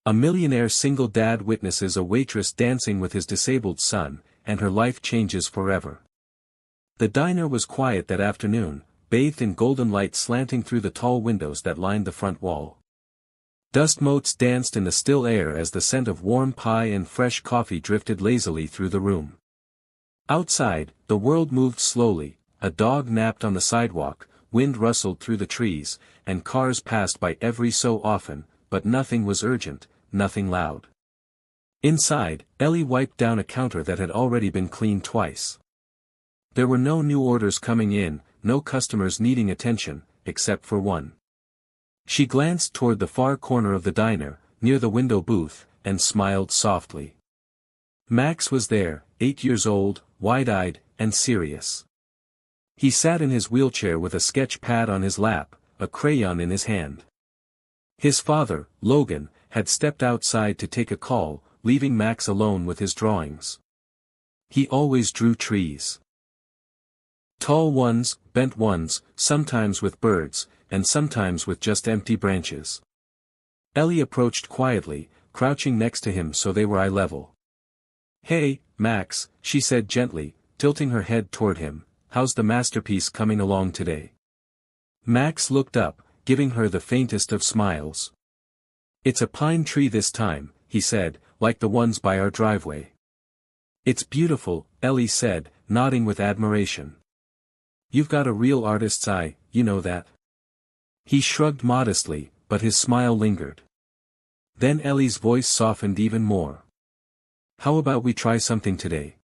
A millionaire single dad witnesses a waitress dancing with his disabled son, and her life changes forever. The diner was quiet that afternoon, bathed in golden light slanting through the tall windows that lined the front wall. Dust motes danced in the still air as the scent of warm pie and fresh coffee drifted lazily through the room. Outside, the world moved slowly, a dog napped on the sidewalk, wind rustled through the trees, and cars passed by every so often, but nothing was urgent, nothing loud. Inside, Ellie wiped down a counter that had already been cleaned twice. There were no new orders coming in, no customers needing attention, except for one. She glanced toward the far corner of the diner, near the window booth, and smiled softly. Max was there, 8 years old, wide-eyed, and serious. He sat in his wheelchair with a sketch pad on his lap, a crayon in his hand. His father, Logan, had stepped outside to take a call, leaving Max alone with his drawings. He always drew trees. Tall ones, bent ones, sometimes with birds, and sometimes with just empty branches. Ellie approached quietly, crouching next to him so they were eye level. "Hey, Max," she said gently, tilting her head toward him, "how's the masterpiece coming along today?" Max looked up, giving her the faintest of smiles. "It's a pine tree this time," he said, "like the ones by our driveway." "It's beautiful," Ellie said, nodding with admiration. "You've got a real artist's eye, you know that." He shrugged modestly, but his smile lingered. Then Ellie's voice softened even more. "How about we try something today?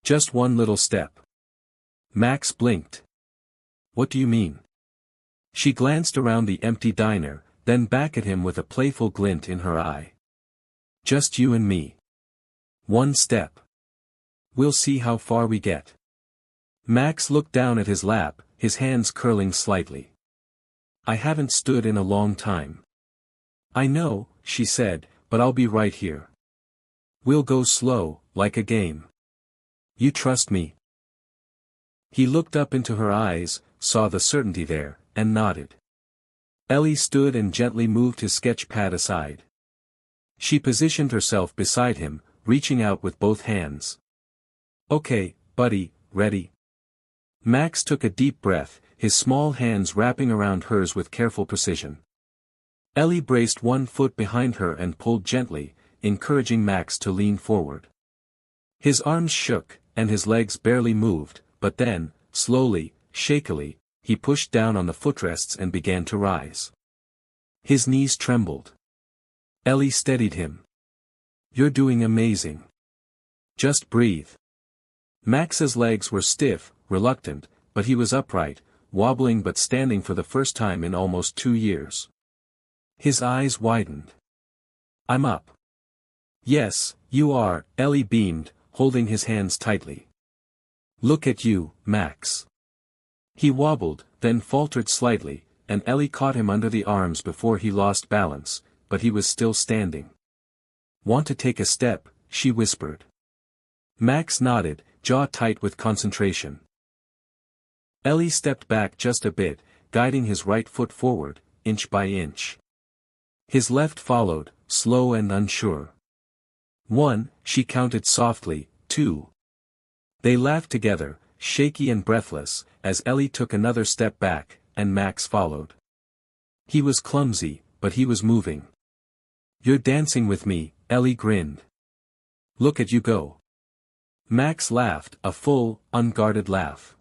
Just one little step." Max blinked. "What do you mean?" She glanced around the empty diner, then back at him with a playful glint in her eye. "Just you and me. One step. We'll see how far we get." Max looked down at his lap, his hands curling slightly. "I haven't stood in a long time." "I know," she said, "but I'll be right here. We'll go slow, like a game. You trust me?" He looked up into her eyes, saw the certainty there, and nodded. Ellie stood and gently moved his sketch pad aside. She positioned herself beside him, reaching out with both hands. "Okay, buddy, ready?" Max took a deep breath, his small hands wrapping around hers with careful precision. Ellie braced one foot behind her and pulled gently, encouraging Max to lean forward. His arms shook, and his legs barely moved, but then, slowly, shakily, he pushed down on the footrests and began to rise. His knees trembled. Ellie steadied him. "You're doing amazing. Just breathe." Max's legs were stiff, reluctant, but he was upright, wobbling but standing for the first time in almost 2 years. His eyes widened. "I'm up." "Yes, you are," Ellie beamed, holding his hands tightly. "Look at you, Max." He wobbled, then faltered slightly, and Ellie caught him under the arms before he lost balance, but he was still standing. "Want to take a step?" she whispered. Max nodded, jaw tight with concentration. Ellie stepped back just a bit, guiding his right foot forward, inch by inch. His left followed, slow and unsure. 1, she counted softly, 2. They laughed together, shaky and breathless, as Ellie took another step back, and Max followed. He was clumsy, but he was moving. "You're dancing with me," Ellie grinned. "Look at you go." Max laughed, a full, unguarded laugh.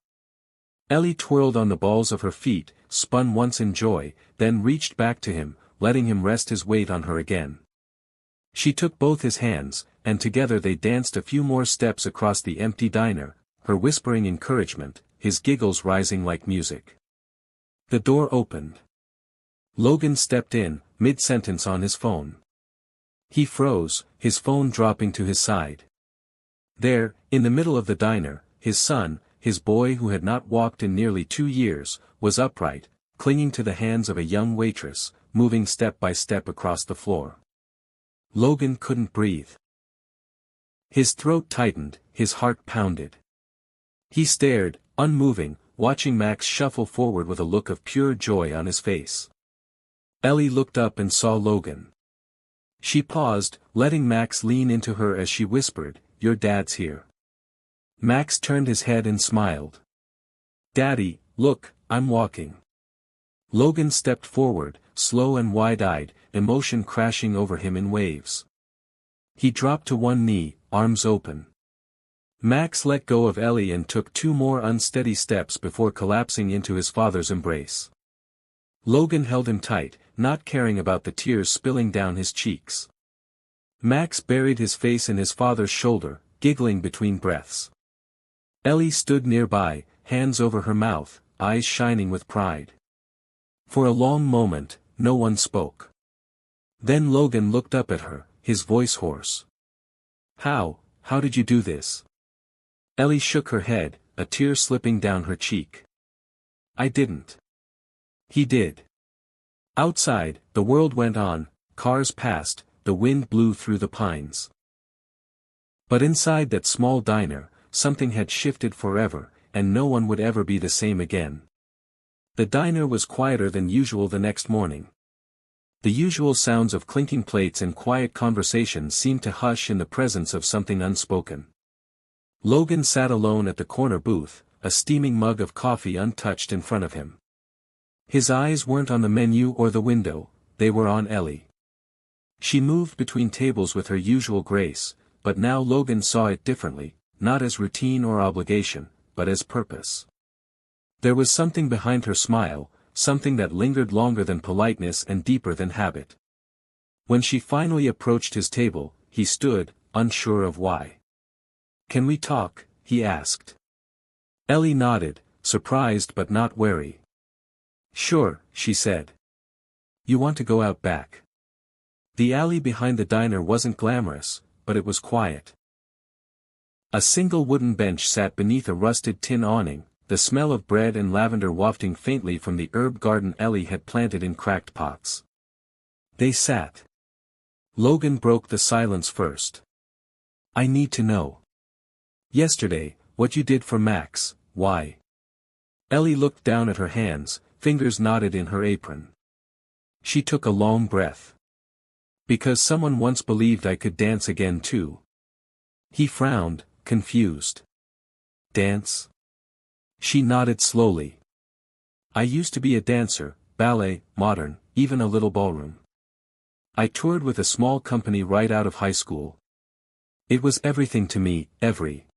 Ellie twirled on the balls of her feet, spun once in joy, then reached back to him, letting him rest his weight on her again. She took both his hands, and together they danced a few more steps across the empty diner, her whispering encouragement, his giggles rising like music. The door opened. Logan stepped in, mid-sentence on his phone. He froze, his phone dropping to his side. There, in the middle of the diner, his son, his boy who had not walked in nearly 2 years, was upright, clinging to the hands of a young waitress, moving step by step across the floor. Logan couldn't breathe. His throat tightened, his heart pounded. He stared, unmoving, watching Max shuffle forward with a look of pure joy on his face. Ellie looked up and saw Logan. She paused, letting Max lean into her as she whispered, "Your dad's here." Max turned his head and smiled. "Daddy, look, I'm walking." Logan stepped forward, slow and wide-eyed, emotion crashing over him in waves. He dropped to one knee, arms open. Max let go of Ellie and took 2 more unsteady steps before collapsing into his father's embrace. Logan held him tight, not caring about the tears spilling down his cheeks. Max buried his face in his father's shoulder, giggling between breaths. Ellie stood nearby, hands over her mouth, eyes shining with pride. For a long moment, no one spoke. Then Logan looked up at her, his voice hoarse. How did you do this?" Ellie shook her head, a tear slipping down her cheek. "I didn't. He did." Outside, the world went on, cars passed, the wind blew through the pines. But inside that small diner, something had shifted forever, and no one would ever be the same again. The diner was quieter than usual the next morning. The usual sounds of clinking plates and quiet conversations seemed to hush in the presence of something unspoken. Logan sat alone at the corner booth, a steaming mug of coffee untouched in front of him. His eyes weren't on the menu or the window, they were on Ellie. She moved between tables with her usual grace, but now Logan saw it differently, not as routine or obligation, but as purpose. There was something behind her smile, something that lingered longer than politeness and deeper than habit. When she finally approached his table, he stood, unsure of why. "Can we talk?" he asked. Ellie nodded, surprised but not wary. "Sure," she said. "You want to go out back?" The alley behind the diner wasn't glamorous, but it was quiet. A single wooden bench sat beneath a rusted tin awning, the smell of bread and lavender wafting faintly from the herb garden Ellie had planted in cracked pots. They sat. Logan broke the silence first. "I need to know. Yesterday, what you did for Max, why?" Ellie looked down at her hands, fingers knotted in her apron. She took a long breath. "Because someone once believed I could dance again too." He frowned, confused. "Dance?" She nodded slowly. "I used to be a dancer, ballet, modern, even a little ballroom. I toured with a small company right out of high school. It was everything to me, every."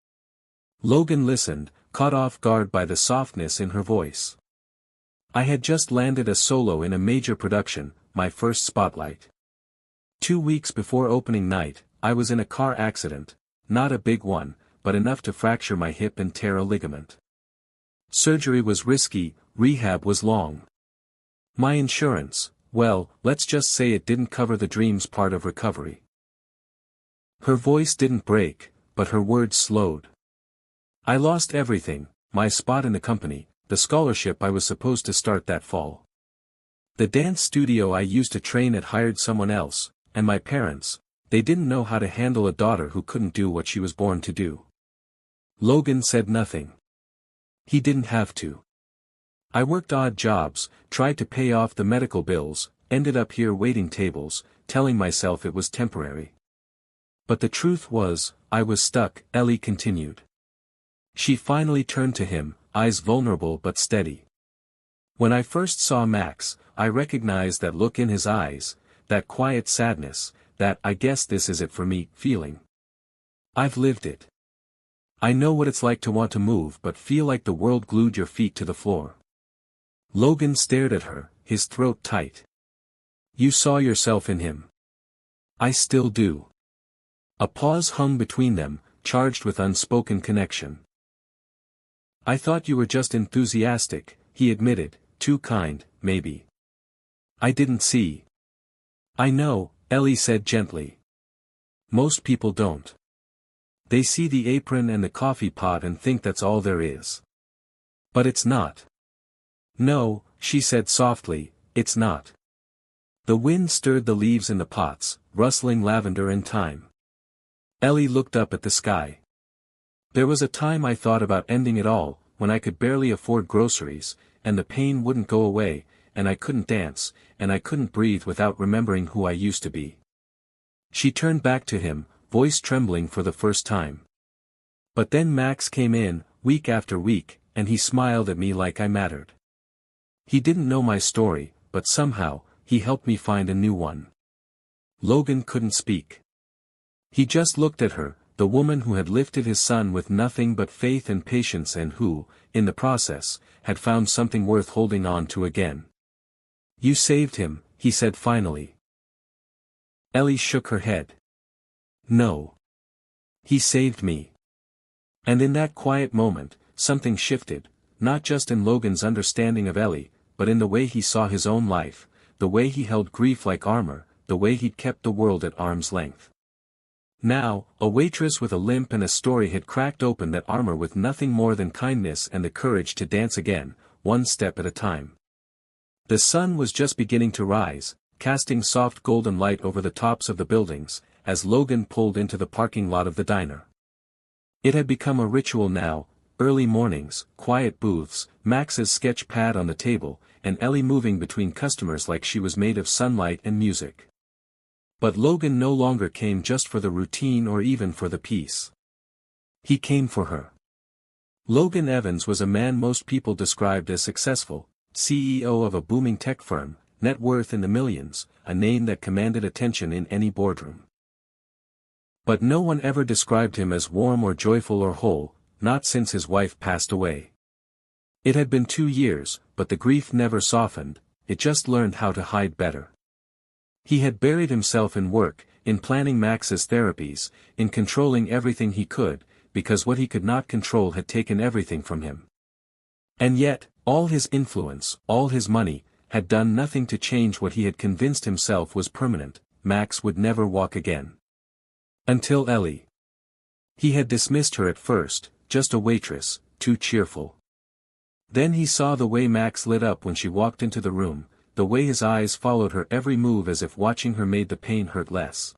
Logan listened, caught off guard by the softness in her voice. "I had just landed a solo in a major production, my first spotlight. 2 weeks before opening night, I was in a car accident, not a big one, but enough to fracture my hip and tear a ligament. Surgery was risky, rehab was long. My insurance, well, let's just say it didn't cover the dreams part of recovery." Her voice didn't break, but her words slowed. "I lost everything, my spot in the company, the scholarship I was supposed to start that fall. The dance studio I used to train at hired someone else, and my parents, they didn't know how to handle a daughter who couldn't do what she was born to do." Logan said nothing. He didn't have to. "I worked odd jobs, tried to pay off the medical bills, ended up here waiting tables, telling myself it was temporary. But the truth was, I was stuck," Ellie continued. She finally turned to him, eyes vulnerable but steady. "When I first saw Max, I recognized that look in his eyes, that quiet sadness, that 'I guess this is it for me' feeling. I've lived it. I know what it's like to want to move but feel like the world glued your feet to the floor." Logan stared at her, his throat tight. "You saw yourself in him." "I still do." A pause hung between them, charged with unspoken connection. "I thought you were just enthusiastic," he admitted, "too kind, maybe. I didn't see." "I know," Ellie said gently. "Most people don't. They see the apron and the coffee pot and think that's all there is. But it's not." "No," she said softly, "it's not." The wind stirred the leaves in the pots, rustling lavender and thyme. Ellie looked up at the sky. "There was a time I thought about ending it all, when I could barely afford groceries, and the pain wouldn't go away, and I couldn't dance, and I couldn't breathe without remembering who I used to be. She turned back to him, voice trembling for the first time. But then Max came in, week after week, and he smiled at me like I mattered. He didn't know my story, but somehow, he helped me find a new one. Logan couldn't speak. He just looked at her, the woman who had lifted his son with nothing but faith and patience and who, in the process, had found something worth holding on to again. "You saved him," he said finally. Ellie shook her head. "No. He saved me." And in that quiet moment, something shifted, not just in Logan's understanding of Ellie, but in the way he saw his own life, the way he held grief like armor, the way he'd kept the world at arm's length. Now, a waitress with a limp and a story had cracked open that armor with nothing more than kindness and the courage to dance again, one step at a time. The sun was just beginning to rise, casting soft golden light over the tops of the buildings, as Logan pulled into the parking lot of the diner. It had become a ritual now, early mornings, quiet booths, Max's sketch pad on the table, and Ellie moving between customers like she was made of sunlight and music. But Logan no longer came just for the routine or even for the peace. He came for her. Logan Evans was a man most people described as successful, CEO of a booming tech firm, net worth in the millions, a name that commanded attention in any boardroom. But no one ever described him as warm or joyful or whole, not since his wife passed away. It had been 2 years, but the grief never softened, it just learned how to hide better. He had buried himself in work, in planning Max's therapies, in controlling everything he could, because what he could not control had taken everything from him. And yet, all his influence, all his money, had done nothing to change what he had convinced himself was permanent: Max would never walk again. Until Ellie. He had dismissed her at first, just a waitress, too cheerful. Then he saw the way Max lit up when she walked into the room, the way his eyes followed her every move as if watching her made the pain hurt less.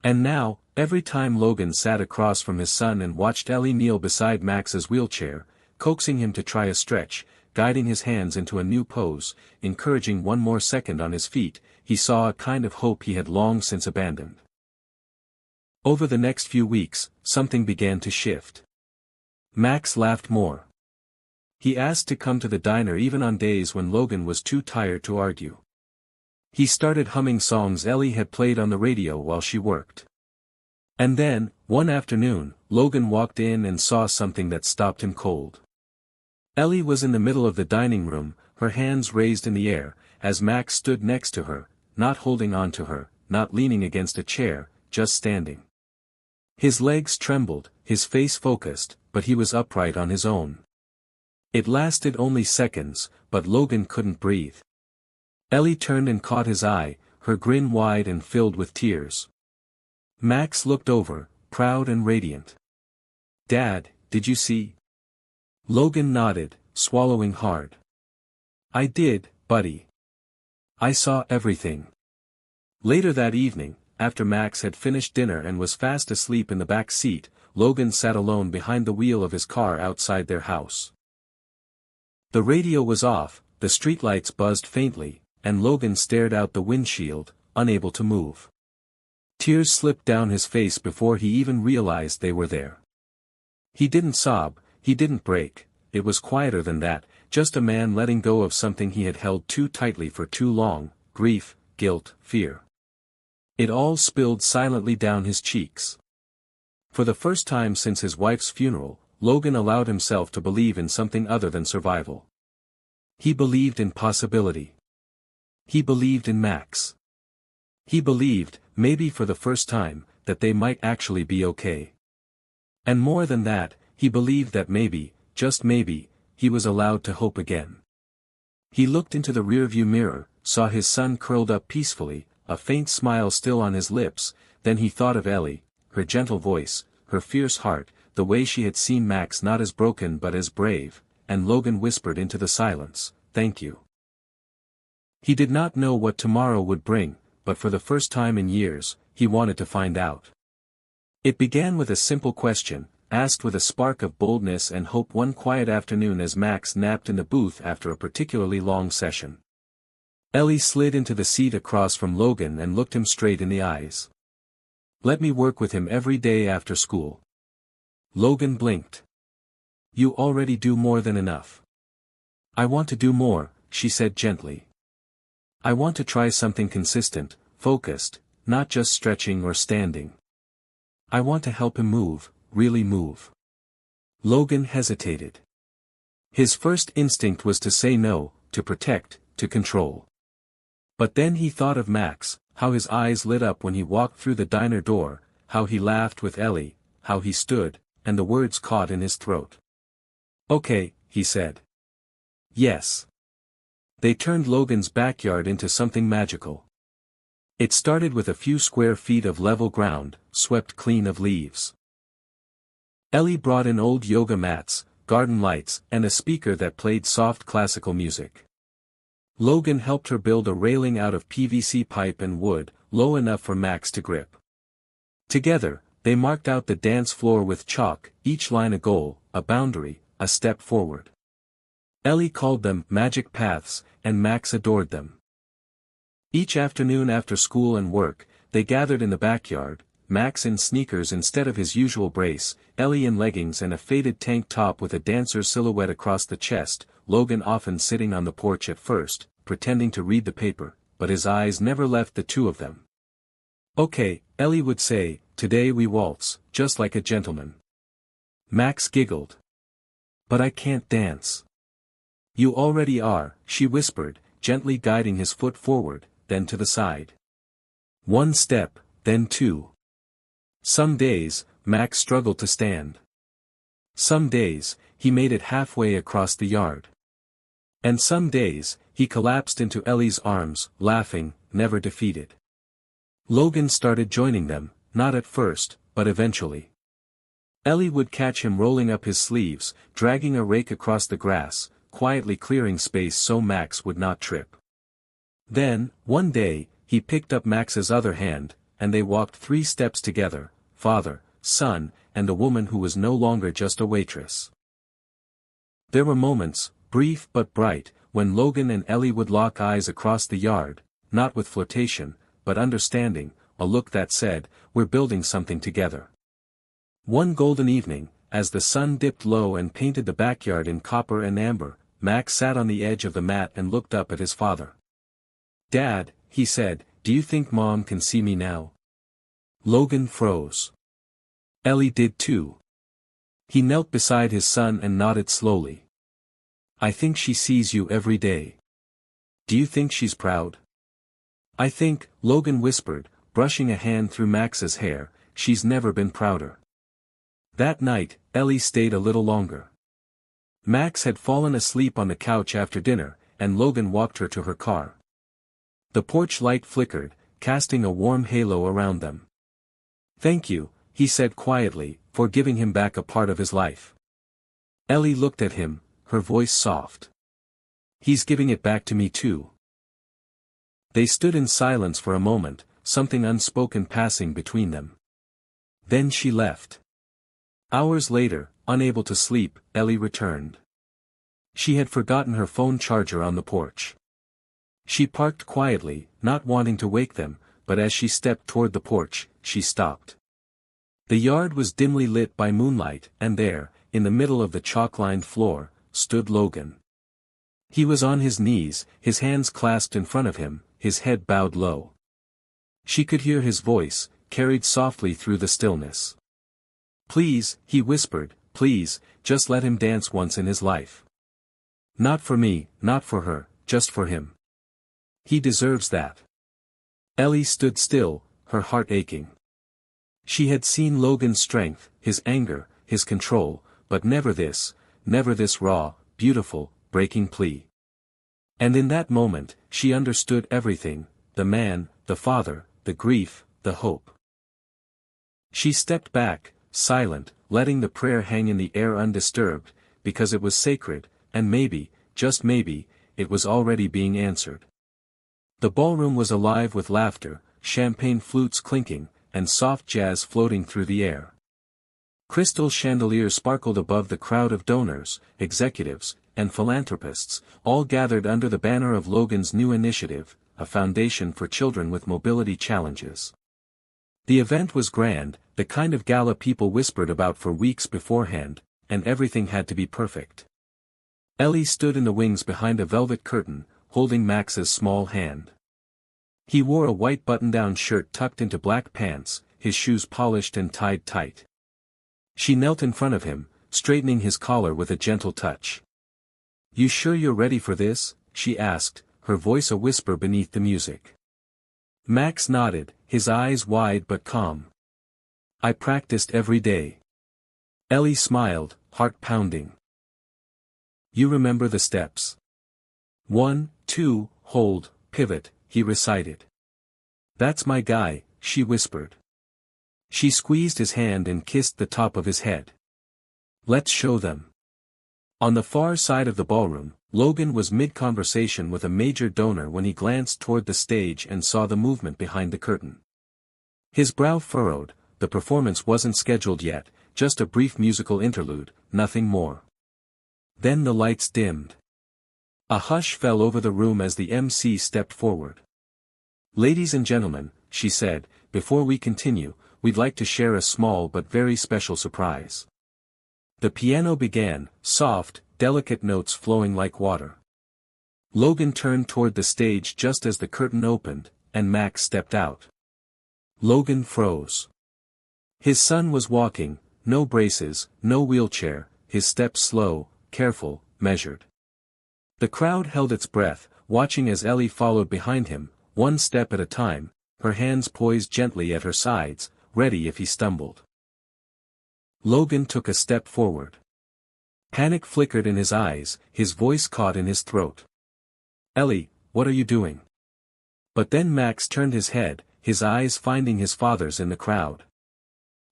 And now, every time Logan sat across from his son and watched Ellie kneel beside Max's wheelchair, coaxing him to try a stretch, guiding his hands into a new pose, encouraging one more second on his feet, he saw a kind of hope he had long since abandoned. Over the next few weeks, something began to shift. Max laughed more. He asked to come to the diner even on days when Logan was too tired to argue. He started humming songs Ellie had played on the radio while she worked. And then, one afternoon, Logan walked in and saw something that stopped him cold. Ellie was in the middle of the dining room, her hands raised in the air, as Max stood next to her, not holding on to her, not leaning against a chair, just standing. His legs trembled, his face focused, but he was upright on his own. It lasted only seconds, but Logan couldn't breathe. Ellie turned and caught his eye, her grin wide and filled with tears. Max looked over, proud and radiant. "Dad, did you see?" Logan nodded, swallowing hard. "I did, buddy. I saw everything." Later that evening, after Max had finished dinner and was fast asleep in the back seat, Logan sat alone behind the wheel of his car outside their house. The radio was off, the streetlights buzzed faintly, and Logan stared out the windshield, unable to move. Tears slipped down his face before he even realized they were there. He didn't sob, he didn't break, it was quieter than that, just a man letting go of something he had held too tightly for too long: grief, guilt, fear. It all spilled silently down his cheeks. For the first time since his wife's funeral, Logan allowed himself to believe in something other than survival. He believed in possibility. He believed in Max. He believed, maybe for the first time, that they might actually be okay. And more than that, he believed that maybe, just maybe, he was allowed to hope again. He looked into the rearview mirror, saw his son curled up peacefully, a faint smile still on his lips, then he thought of Ellie, her gentle voice, her fierce heart, the way she had seen Max not as broken but as brave, and Logan whispered into the silence, "Thank you." He did not know what tomorrow would bring, but for the first time in years, he wanted to find out. It began with a simple question, asked with a spark of boldness and hope one quiet afternoon as Max napped in the booth after a particularly long session. Ellie slid into the seat across from Logan and looked him straight in the eyes. Let me work with him every day after school. Logan blinked. You already do more than enough. I want to do more, she said gently. I want to try something consistent, focused, not just stretching or standing. I want to help him move, really move. Logan hesitated. His first instinct was to say no, to protect, to control. But then he thought of Max, how his eyes lit up when he walked through the diner door, how he laughed with Ellie, how he stood, and the words caught in his throat. Okay, he said. Yes. They turned Logan's backyard into something magical. It started with a few square feet of level ground, swept clean of leaves. Ellie brought in old yoga mats, garden lights, and a speaker that played soft classical music. Logan helped her build a railing out of PVC pipe and wood, low enough for Max to grip. Together, they marked out the dance floor with chalk, each line a goal, a boundary, a step forward. Ellie called them magic paths, and Max adored them. Each afternoon after school and work, they gathered in the backyard, Max in sneakers instead of his usual brace, Ellie in leggings and a faded tank top with a dancer's silhouette across the chest, Logan often sitting on the porch at first, pretending to read the paper, but his eyes never left the two of them. Okay, Ellie would say, today we waltz, just like a gentleman. Max giggled. But I can't dance. You already are, she whispered, gently guiding his foot forward, then to the side. One step, then two. Some days, Max struggled to stand. Some days, he made it halfway across the yard. And some days, he collapsed into Ellie's arms, laughing, never defeated. Logan started joining them, not at first, but eventually. Ellie would catch him rolling up his sleeves, dragging a rake across the grass, quietly clearing space so Max would not trip. Then, one day, he picked up Max's other hand, and they walked 3 steps together, father, son, and a woman who was no longer just a waitress. There were moments, brief but bright, when Logan and Ellie would lock eyes across the yard, not with flirtation, but understanding, a look that said, we're building something together. One golden evening, as the sun dipped low and painted the backyard in copper and amber, Max sat on the edge of the mat and looked up at his father. Dad, he said, do you think Mom can see me now? Logan froze. Ellie did too. He knelt beside his son and nodded slowly. I think she sees you every day. Do you think she's proud? I think, Logan whispered, brushing a hand through Max's hair, she's never been prouder. That night, Ellie stayed a little longer. Max had fallen asleep on the couch after dinner, and Logan walked her to her car. The porch light flickered, casting a warm halo around them. Thank you, he said quietly, for giving him back a part of his life. Ellie looked at him, her voice soft. He's giving it back to me too. They stood in silence for a moment, something unspoken passing between them. Then she left. Hours later, unable to sleep, Ellie returned. She had forgotten her phone charger on the porch. She parked quietly, not wanting to wake them, but as she stepped toward the porch, she stopped. The yard was dimly lit by moonlight, and there, in the middle of the chalk-lined floor, stood Logan. He was on his knees, his hands clasped in front of him, his head bowed low. She could hear his voice, carried softly through the stillness. Please, he whispered, please, just let him dance once in his life. Not for me, not for her, just for him. He deserves that. Ellie stood still, her heart aching. She had seen Logan's strength, his anger, his control, but never this raw, beautiful, breaking plea. And in that moment, she understood everything, the man, the father, the grief, the hope. She stepped back, silent, letting the prayer hang in the air undisturbed, because it was sacred, and maybe, just maybe, it was already being answered. The ballroom was alive with laughter, champagne flutes clinking, and soft jazz floating through the air. Crystal chandeliers sparkled above the crowd of donors, executives, and philanthropists, all gathered under the banner of Logan's new initiative, a foundation for children with mobility challenges. The event was grand, the kind of gala people whispered about for weeks beforehand, and everything had to be perfect. Ellie stood in the wings behind a velvet curtain, holding Max's small hand. He wore a white button-down shirt tucked into black pants, his shoes polished and tied tight. She knelt in front of him, straightening his collar with a gentle touch. "You sure you're ready for this?" she asked, her voice a whisper beneath the music. Max nodded, his eyes wide but calm. "I practiced every day." Ellie smiled, heart pounding. "You remember the steps? 1, 2, hold, pivot," he recited. "That's my guy," she whispered. She squeezed his hand and kissed the top of his head. "Let's show them." On the far side of the ballroom, Logan was mid-conversation with a major donor when he glanced toward the stage and saw the movement behind the curtain. His brow furrowed. The performance wasn't scheduled yet, just a brief musical interlude, nothing more. Then the lights dimmed. A hush fell over the room as the MC stepped forward. "Ladies and gentlemen," she said, "before we continue, we'd like to share a small but very special surprise." The piano began, soft, delicate notes flowing like water. Logan turned toward the stage just as the curtain opened, and Max stepped out. Logan froze. His son was walking, no braces, no wheelchair, his steps slow, careful, measured. The crowd held its breath, watching as Ellie followed behind him, one step at a time, her hands poised gently at her sides, ready if he stumbled. Logan took a step forward. Panic flickered in his eyes, his voice caught in his throat. "Ellie, what are you doing?" But then Max turned his head, his eyes finding his father's in the crowd.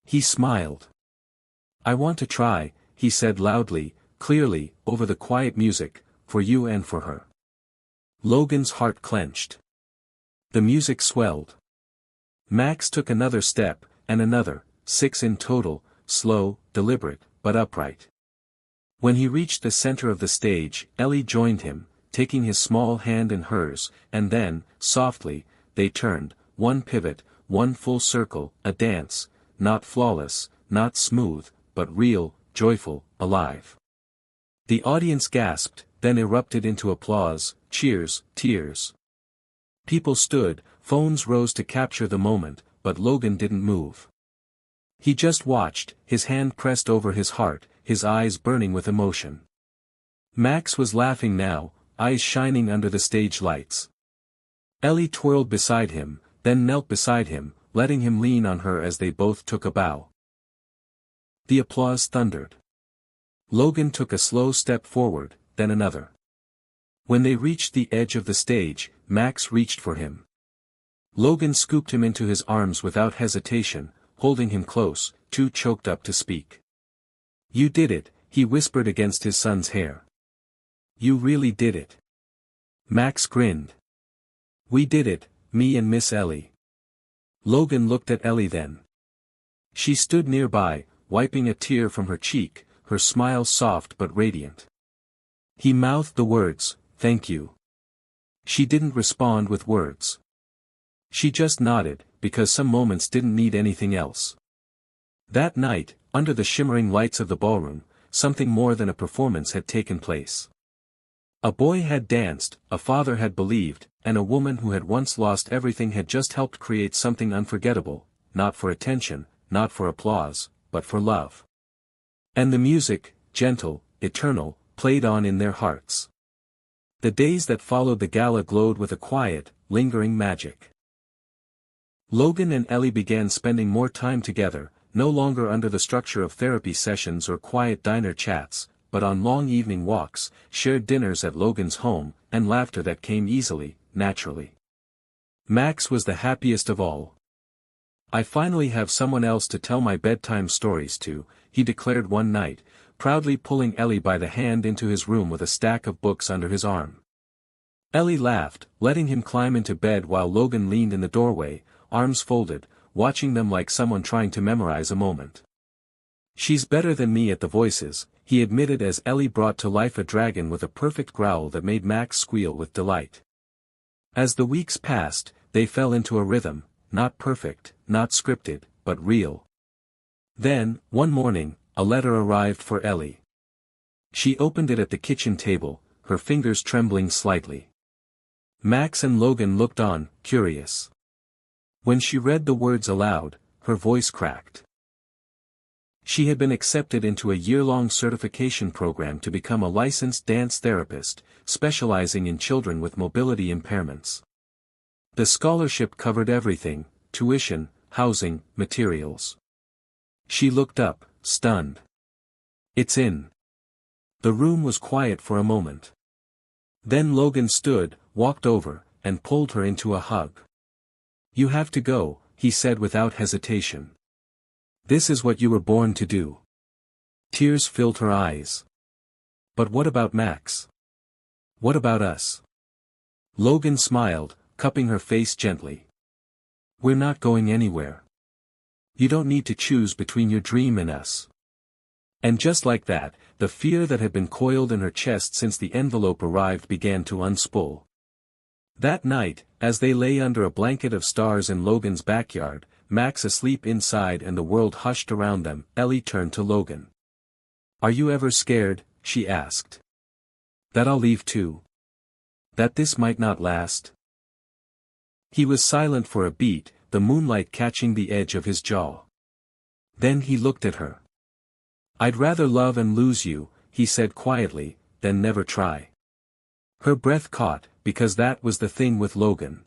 He smiled. "I want to try," he said loudly, clearly, over the quiet music, "for you and for her." Logan's heart clenched. The music swelled. Max took another step, and another, 6 in total, slow, deliberate, but upright. When he reached the center of the stage, Ellie joined him, taking his small hand in hers, and then, softly, they turned, one pivot, one full circle, a dance, not flawless, not smooth, but real, joyful, alive. The audience gasped, then erupted into applause, cheers, tears. People stood, phones rose to capture the moment, but Logan didn't move. He just watched, his hand pressed over his heart, his eyes burning with emotion. Max was laughing now, eyes shining under the stage lights. Ellie twirled beside him, then knelt beside him, letting him lean on her as they both took a bow. The applause thundered. Logan took a slow step forward, then another. When they reached the edge of the stage, Max reached for him. Logan scooped him into his arms without hesitation, holding him close, too choked up to speak. "You did it," he whispered against his son's hair. "You really did it." Max grinned. "We did it, me and Miss Ellie." Logan looked at Ellie then. She stood nearby, wiping a tear from her cheek, her smile soft but radiant. He mouthed the words, "Thank you." She didn't respond with words. She just nodded, because some moments didn't need anything else. That night, under the shimmering lights of the ballroom, something more than a performance had taken place. A boy had danced, a father had believed, and a woman who had once lost everything had just helped create something unforgettable, not for attention, not for applause, but for love. And the music, gentle, eternal, played on in their hearts. The days that followed the gala glowed with a quiet, lingering magic. Logan and Ellie began spending more time together, no longer under the structure of therapy sessions or quiet diner chats, but on long evening walks, shared dinners at Logan's home, and laughter that came easily, naturally. Max was the happiest of all. "I finally have someone else to tell my bedtime stories to," he declared one night, proudly pulling Ellie by the hand into his room with a stack of books under his arm. Ellie laughed, letting him climb into bed while Logan leaned in the doorway, arms folded, watching them like someone trying to memorize a moment. "She's better than me at the voices," he admitted as Ellie brought to life a dragon with a perfect growl that made Max squeal with delight. As the weeks passed, they fell into a rhythm, not perfect, not scripted, but real. Then, one morning, a letter arrived for Ellie. She opened it at the kitchen table, her fingers trembling slightly. Max and Logan looked on, curious. When she read the words aloud, her voice cracked. She had been accepted into a year-long certification program to become a licensed dance therapist, specializing in children with mobility impairments. The scholarship covered everything: tuition, housing, materials. She looked up, stunned. "It's in." The room was quiet for a moment. Then Logan stood, walked over, and pulled her into a hug. "You have to go," he said without hesitation. "This is what you were born to do." Tears filled her eyes. "But what about Max? What about us?" Logan smiled, cupping her face gently. "We're not going anywhere. You don't need to choose between your dream and us." And just like that, the fear that had been coiled in her chest since the envelope arrived began to unspool. That night, as they lay under a blanket of stars in Logan's backyard, Max asleep inside and the world hushed around them, Ellie turned to Logan. "Are you ever scared?" she asked. "That I'll leave too? That this might not last?" He was silent for a beat, the moonlight catching the edge of his jaw. Then he looked at her. "I'd rather love and lose you," he said quietly, "than never try." Her breath caught, because that was the thing with Logan.